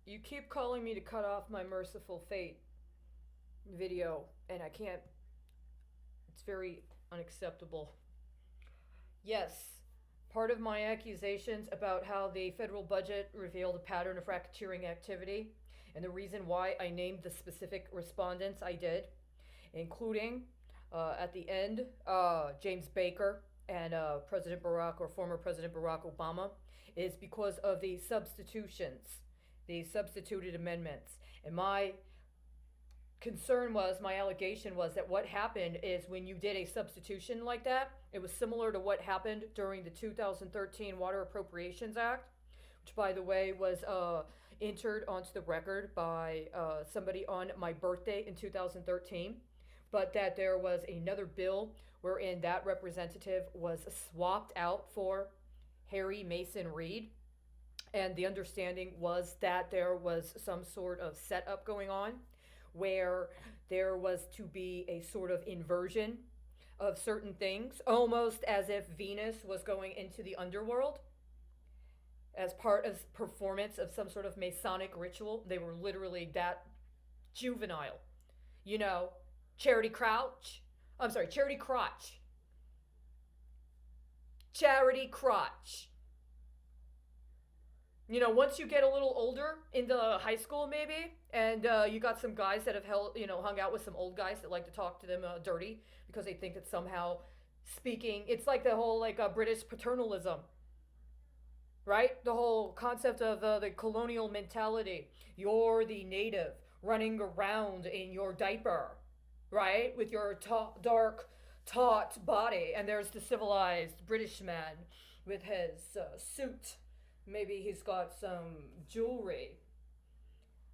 You keep calling me to cut off my merciful fate video, and I can't. It's very unacceptable. Yes, part of my accusations about how the federal budget revealed a pattern of racketeering activity, and the reason why I named the specific respondents I did, including at the end James Baker and President Barack or former President Barack Obama, is because of the substitutions, the substituted amendments. And my allegation was that what happened is when you did a substitution like that, it was similar to what happened during the 2013 Water Appropriations Act, which, by the way, was entered onto the record by somebody on my birthday in 2013. But that there was another bill wherein that representative was swapped out for Harry Mason Reed. And the understanding was that there was some sort of setup going on where there was to be a sort of inversion of certain things, almost as if Venus was going into the underworld as part of performance of some sort of Masonic ritual. They were literally that juvenile. You know, Charity Crouch. I'm sorry, Charity Crotch. Charity Crotch. You know, once you get a little older into high school, maybe, and you got some guys that have hung out with some old guys that like to talk to them dirty because they think that somehow speaking, it's like the whole British paternalism, right? The whole concept of the colonial mentality. You're the native running around in your diaper, right, with your dark, taut body, and there's the civilized British man with his suit. Maybe he's got some jewelry.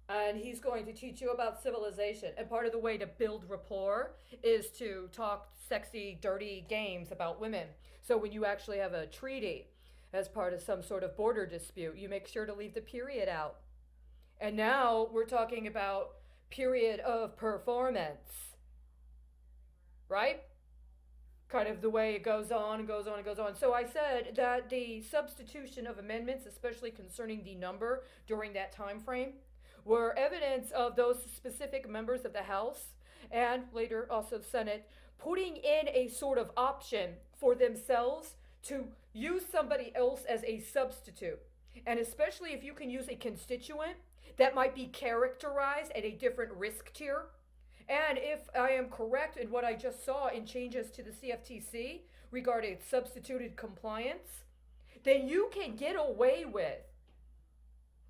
And he's going to teach you about civilization. And part of the way to build rapport is to talk sexy, dirty games about women. So when you actually have a treaty as part of some sort of border dispute, you make sure to leave the period out. And now we're talking about period of performance. Right? Kind of the way it goes on and goes on and goes on. So I said that the substitution of amendments, especially concerning the number during that time frame, were evidence of those specific members of the House and later also the Senate putting in a sort of option for themselves to use somebody else as a substitute. And especially if you can use a constituent that might be characterized at a different risk tier. And if I am correct in what I just saw in changes to the CFTC regarding substituted compliance, then you can get away with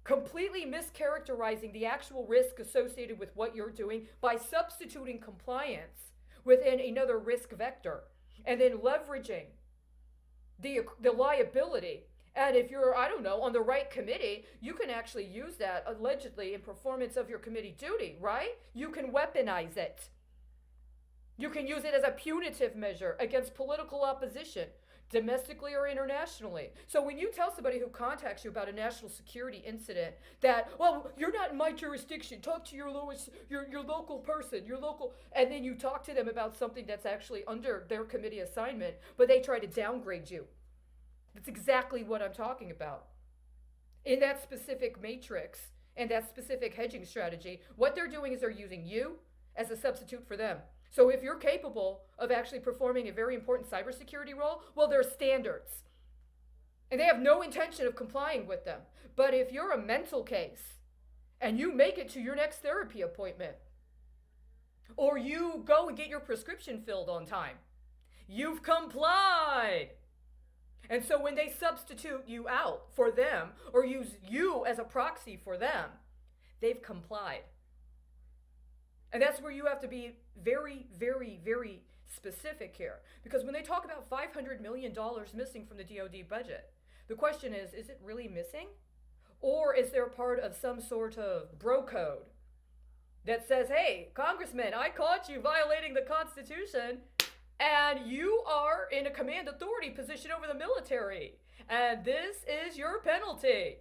completely mischaracterizing the actual risk associated with what you're doing by substituting compliance within another risk vector and then leveraging the liability. And if you're, I don't know, on the right committee, you can actually use that allegedly in performance of your committee duty, right? You can weaponize it. You can use it as a punitive measure against political opposition, domestically or internationally. So when you tell somebody who contacts you about a national security incident that, well, you're not in my jurisdiction, talk to your local person, and then you talk to them about something that's actually under their committee assignment, but they try to downgrade you. That's exactly what I'm talking about. In that specific matrix and that specific hedging strategy, what they're doing is they're using you as a substitute for them. So if you're capable of actually performing a very important cybersecurity role, well, there are standards. And they have no intention of complying with them. But if you're a mental case and you make it to your next therapy appointment, or you go and get your prescription filled on time, you've complied. And so when they substitute you out for them or use you as a proxy for them, they've complied. And that's where you have to be very, very, very specific here. Because when they talk about $500 million missing from the DoD budget, the question is it really missing? Or is there part of some sort of bro code that says, hey, Congressman, I caught you violating the Constitution, and you are in a command authority position over the military, and this is your penalty.